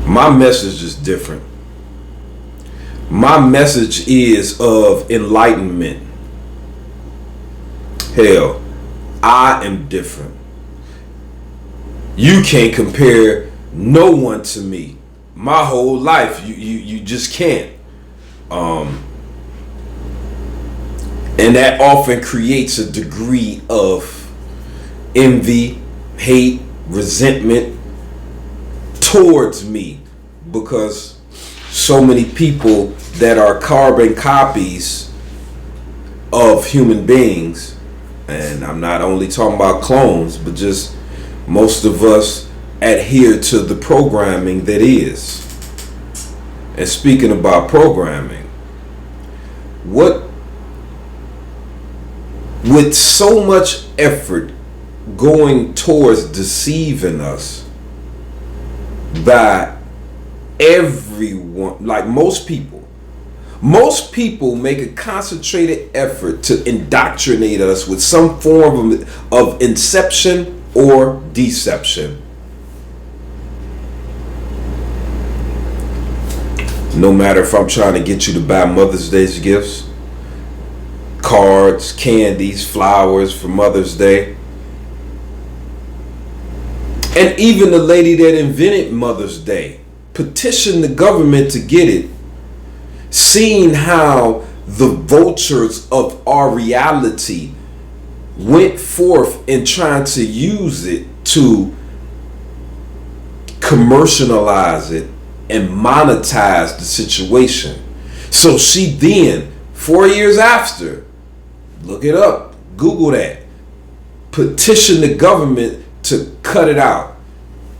My message is different. My message is of enlightenment. Hell, I am different. You can't compare no one to me. My whole life, you just can't. And that often creates a degree of envy, hate, resentment towards me, because so many people that are carbon copies of human beings, and I'm not only talking about clones, but just most of us adhere to the programming that is. And speaking about programming, with so much effort going towards deceiving us by everyone, like most people make a concentrated effort to indoctrinate us with some form of inception or deception. No matter if I'm trying to get you to buy Mother's Day's gifts, cards, candies, flowers for Mother's Day. And even the lady that invented Mother's Day petitioned the government to get it, seeing how the vultures of our reality went forth in trying to use it to commercialize it and monetize the situation. So she then, 4 years after, look it up, Google that, petitioned the government to cut it out.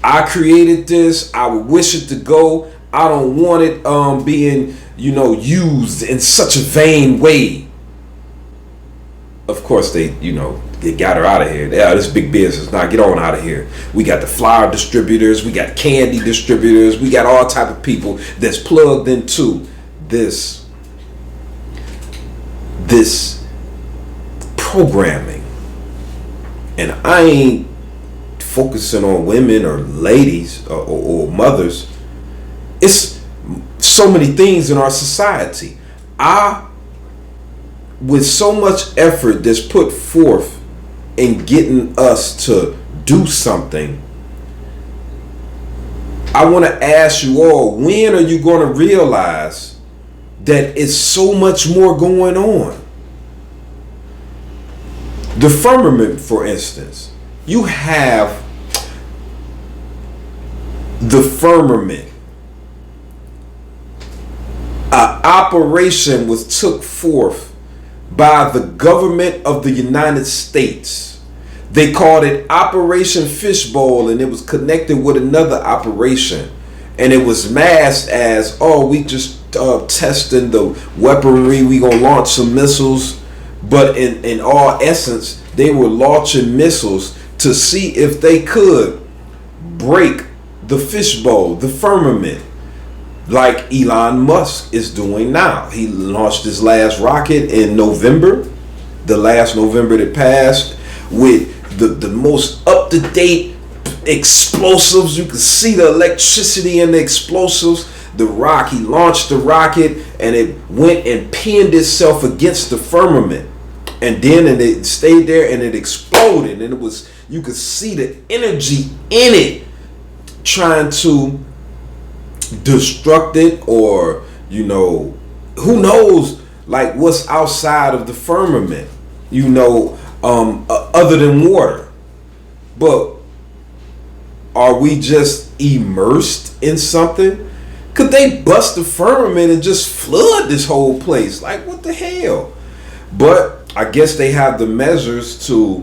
I created this. I would wish it to go. I don't want it being, used in such a vain way. Of course, they got her out of here. Yeah, this big business. Now get on out of here. We got the flower distributors. We got candy distributors. We got all type of people that's plugged into this programming. And I ain't focusing on women or ladies or mothers. It's so many things in our society. With so much effort that's put forth in getting us to do something, I want to ask you all, when are you going to realize that it's so much more going on? The firmament, for instance, you have the firmament. An operation was took forth by the government of the United States. They called it Operation Fishbowl, and it was connected with another operation. And it was masked as, we just testing the weaponry, we gonna launch some missiles. But in all essence, they were launching missiles to see if they could break the fishbowl, the firmament, like Elon Musk is doing now. He launched his last rocket in November, the last November that passed, with the most up-to-date explosives. You can see the electricity in the explosives. He launched the rocket, and it went and pinned itself against the firmament. And then it stayed there, and it exploded. And you could see the energy in it trying to destruct it, or who knows, like what's outside of the firmament, other than water. But are we just immersed in something? Could they bust the firmament and just flood this whole place? Like, what the hell? But I guess they have the measures to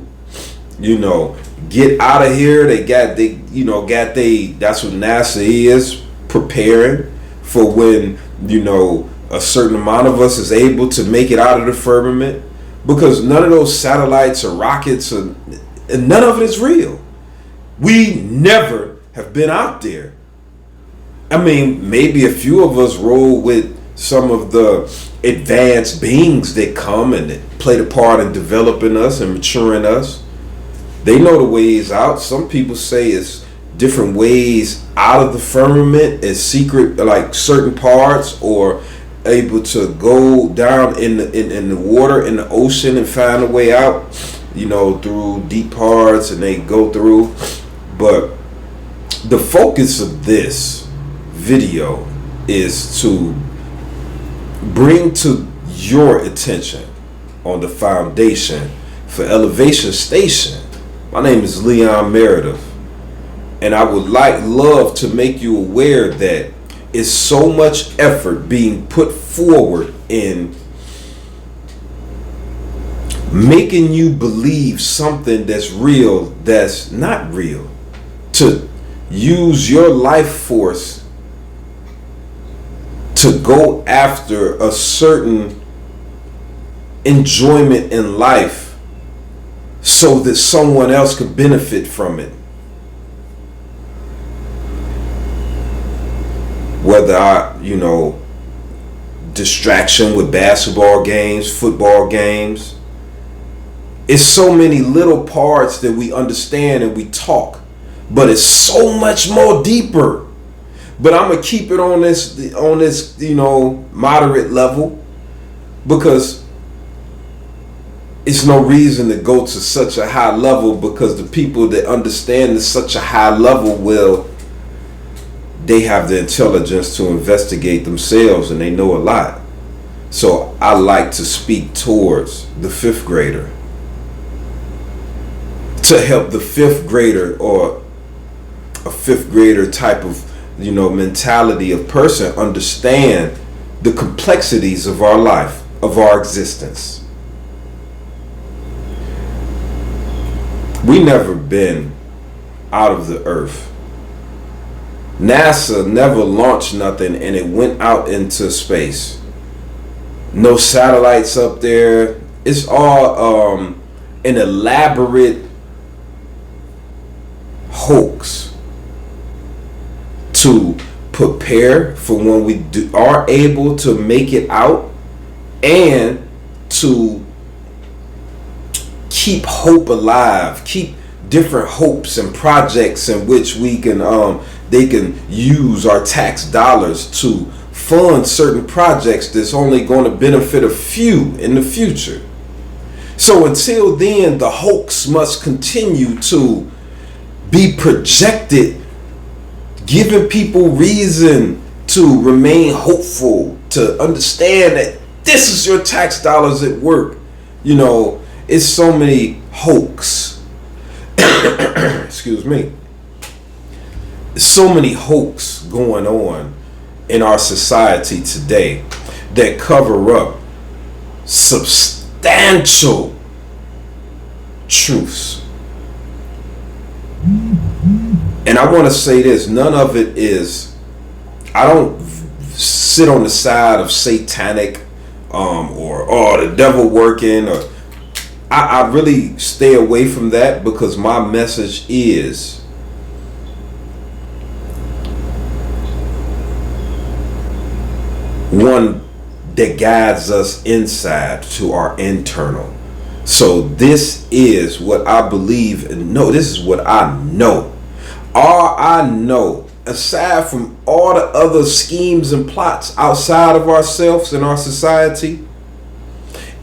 get out of here. That's what NASA is, preparing for when a certain amount of us is able to make it out of the firmament, because none of those satellites or rockets and none of it is real. We never have been out there. I mean, maybe a few of us roll with some of the advanced beings that come and that played a part in developing us and maturing us. They know the ways out. Some people say it's different ways out of the firmament as secret, like certain parts, or able to go down in the water, in the ocean, and find a way out, through deep parts, and they go through. But the focus of this video is to bring to your attention on the foundation for Elevation Station. My name is Leon Meredith, and I would love to make you aware that it's so much effort being put forward in making you believe something that's real that's not real, to use your life force to go after a certain enjoyment in life so that someone else could benefit from it. Whether distraction with basketball games, football games. It's so many little parts that we understand and we talk, but it's so much more deeper. But I'm gonna keep it on this moderate level, because it's no reason to go to such a high level, because the people that understand such a high level, they have the intelligence to investigate themselves, and they know a lot. So I like to speak towards the fifth grader, to help the fifth grader, or a fifth grader type of mentality of person, understand the complexities of our life, of our existence. We never been out of the earth. NASA never launched nothing and it went out into space. No satellites up there. It's all an elaborate hoax to prepare for when we are able to make it out, and to keep hope alive, keep different hopes and projects in which we can they can use our tax dollars to fund certain projects that's only going to benefit a few in the future. So until then, the hoax must continue to be projected, giving people reason to remain hopeful, to understand that this is your tax dollars at work. It's so many hoax. Excuse me. So many hoax going on in our society today that cover up substantial truths. And I want to say this, none of it is, I don't sit on the side of satanic or the devil working, or I really stay away from that, because my message is one that guides us inside to our internal. So this is what I believe, and no, this is what I know. All I know, aside from all the other schemes and plots outside of ourselves and our society,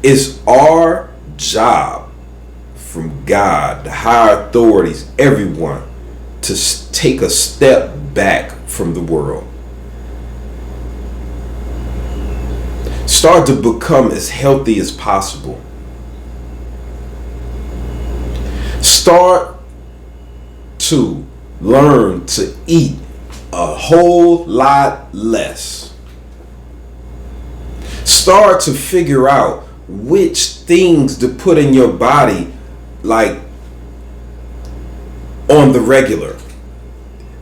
is our job from God, the higher authorities, everyone, to take a step back from the world. Start to become as healthy as possible. Start to learn to eat a whole lot less. Start to figure out which things to put in your body, like on the regular.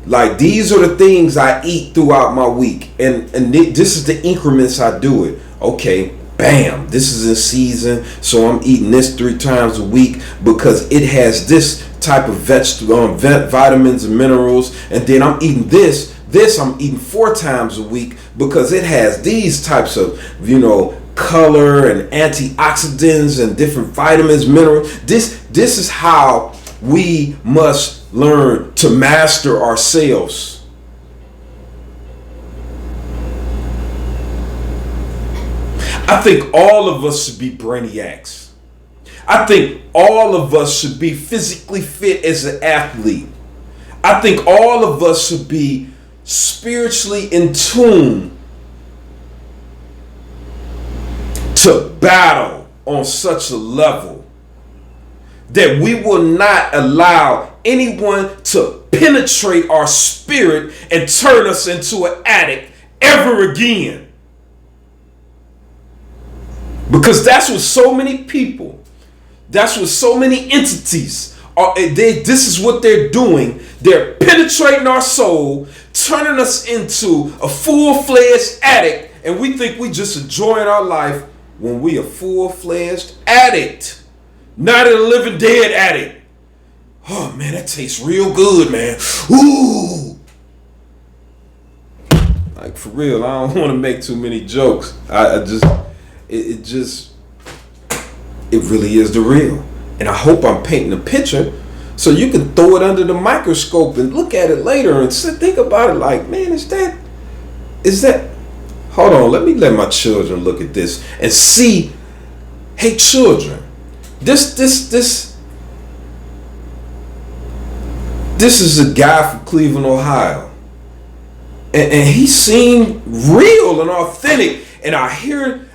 Like, these are the things I eat throughout my week, and this is the increments I do it. Okay, bam, this is in season, so I'm eating this 3 times a week because it has this type of vitamins and minerals. And then I'm eating this I'm eating 4 times a week because it has these types of color and antioxidants and different vitamins, minerals. This is how we must learn to master ourselves. I think all of us should be brainiacs. I think all of us should be physically fit as an athlete. I think all of us should be spiritually in tune to battle on such a level that we will not allow anyone to penetrate our spirit and turn us into an addict ever again. Because that's what so many people, that's what so many entities are. This is what they're doing. They're penetrating our soul, turning us into a full-fledged addict, and we think we just enjoying our life when we a full-fledged addict, not a living dead addict. Oh man, that tastes real good, man. Ooh. Like for real, I don't want to make too many jokes. It really is the real. And I hope I'm painting a picture so you can throw it under the microscope and look at it later and think about it like, man, is that, hold on, let my children look at this and see, hey children, this is a guy from Cleveland, Ohio. And he seemed real and authentic. And I hear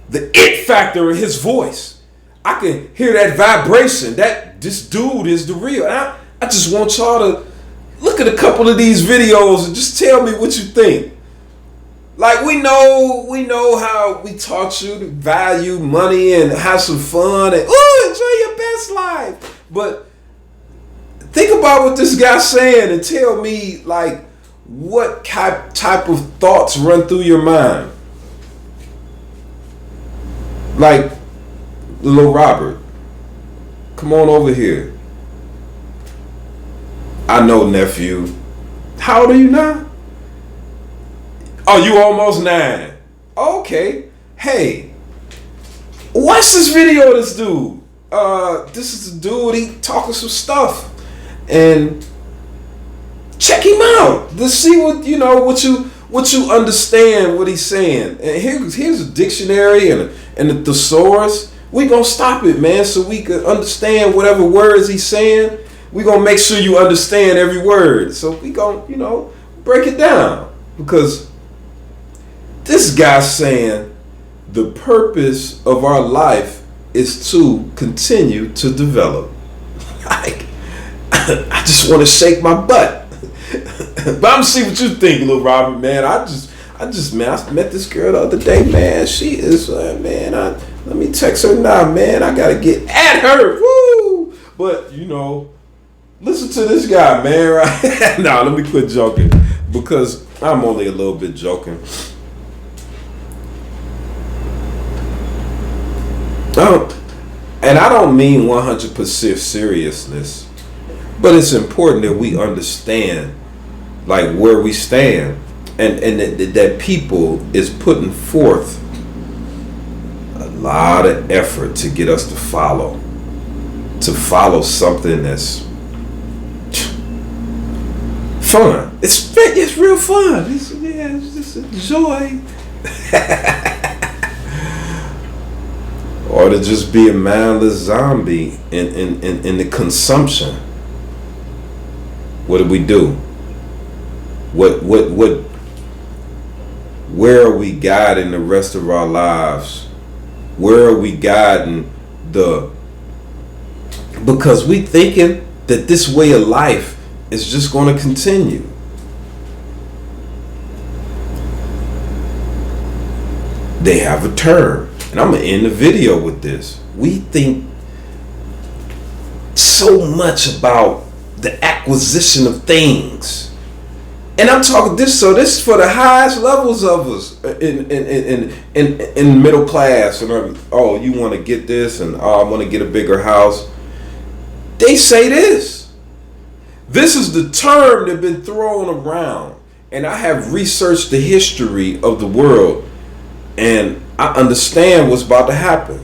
the it factor in his voice. I can hear that vibration. That this dude is the real. And I just want y'all to look at a couple of these videos and just tell me what you think. Like we know how we taught you to value money and have some fun and enjoy your best life. But think about what this guy's saying and tell me like what type of thoughts run through your mind. Like, little Robert, come on over here. I know, nephew. How old are you now? Oh, you almost 9. Okay. Hey, watch this video of this dude. This is the dude, he talking some stuff. And check him out. Let's see what you understand what he's saying. And here's a dictionary and the thesaurus. We gonna stop it, man, so we could understand whatever words he's saying. We gonna make sure you understand every word. So we gonna, break it down. Because this guy's saying the purpose of our life is to continue to develop. Like, I just want to shake my butt. But I'm gonna see what you think, little Robert, man. I met this girl the other day, man. She is, man. Let me text her now, man. I gotta get at her, woo. But listen to this guy, man. Right? Nah, let me quit joking because I'm only a little bit joking. And I don't mean 100% seriousness, but it's important that we understand like where we stand, and that people is putting forth a lot of effort to get us to follow something that's fun. It's real fun. It's just a joy. Or to just be a mindless zombie in the consumption. What do? Where are we guiding the rest of our lives? Where are we guiding because we thinking that this way of life is just going to continue. They have a term, and I'm going to end the video with this. We think so much about the acquisition of things. And I'm talking this is for the highest levels of us in middle class. And you want to get this, and I want to get a bigger house. They say this. This is the term that's been thrown around. And I have researched the history of the world, and I understand what's about to happen.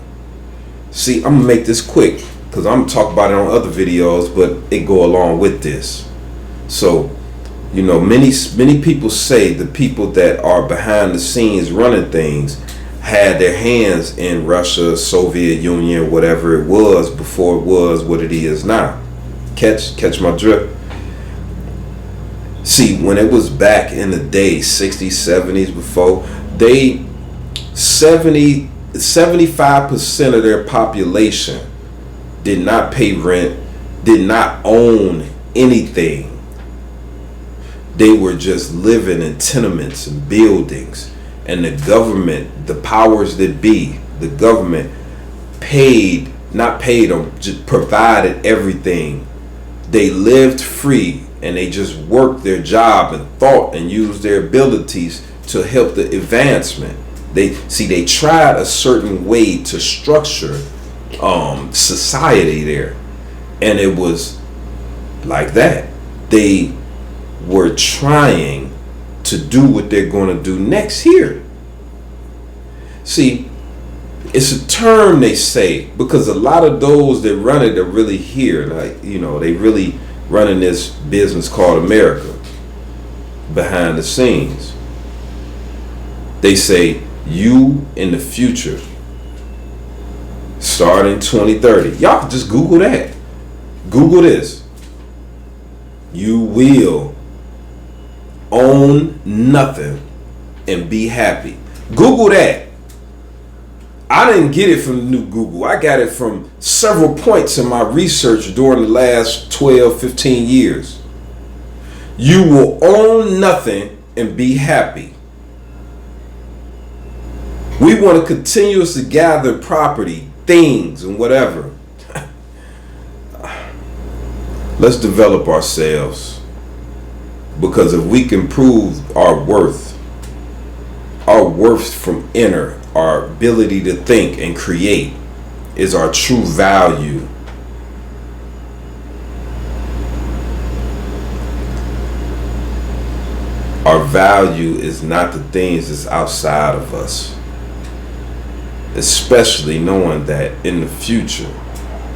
See, I'm gonna make this quick because because I'm talking about it on other videos, but it go along with this. So, you know, many people say the people that are behind the scenes running things had their hands in Russia, Soviet Union, whatever it was before it was what it is now. Catch my drift. See, when it was back in the day, 60s, 70s, before, 75% of their population did not pay rent, did not own anything. They were just living in tenements and buildings. And the government, the powers that be, the government not paid them, just provided everything. They lived free, and they just worked their job and thought and used their abilities to help the advancement. They tried a certain way to structure society there, and it was like that. They were trying to do what they're going to do next here. See, it's a term they say, because a lot of those that run it are really here. Like, you know, they really running this business called America behind the scenes. They say, you in the future, starting 2030. Y'all can just Google that. Google this. You will own nothing and be happy. Google that. I didn't get it from the new Google. I got it from several points in my research during the last 12, 15 years. You will own nothing and be happy. We want to continuously gather property, things, and whatever. Let's develop ourselves. Because if we can prove our worth from inner, our ability to think and create is our true value. Our value is not the things that's outside of us. Especially knowing that in the future,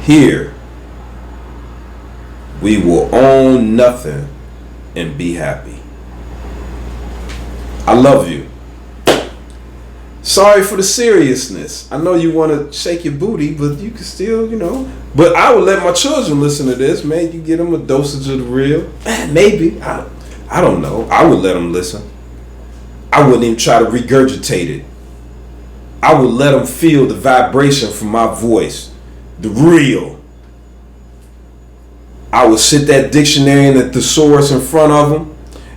here, we will own nothing and be happy. I love you. Sorry for the seriousness. I know you want to shake your booty, but you can still, you know. But I would let my children listen to this. Maybe you get them a dosage of the real. Maybe. I don't know. I would let them listen. I wouldn't even try to regurgitate it. I would let them feel the vibration from my voice. The real. I would sit that dictionary and the thesaurus in front of them,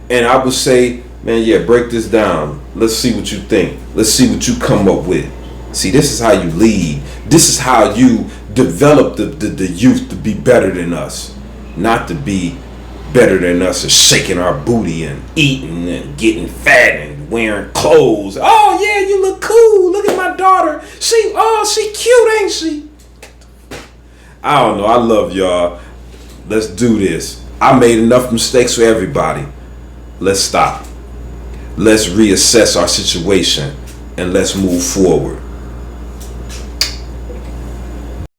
and I would say, man, yeah, break this down. Let's see what you think. Let's see what you come up with. See, this is how you lead. This is how you develop the youth to be better than us. Not to be better than us and shaking our booty and eating and getting fat and wearing clothes. Oh, yeah, you look cool. Look at my daughter. She cute, ain't she? I don't know. I love y'all. Let's do this. I made enough mistakes for everybody. Let's stop. Let's reassess our situation and let's move forward.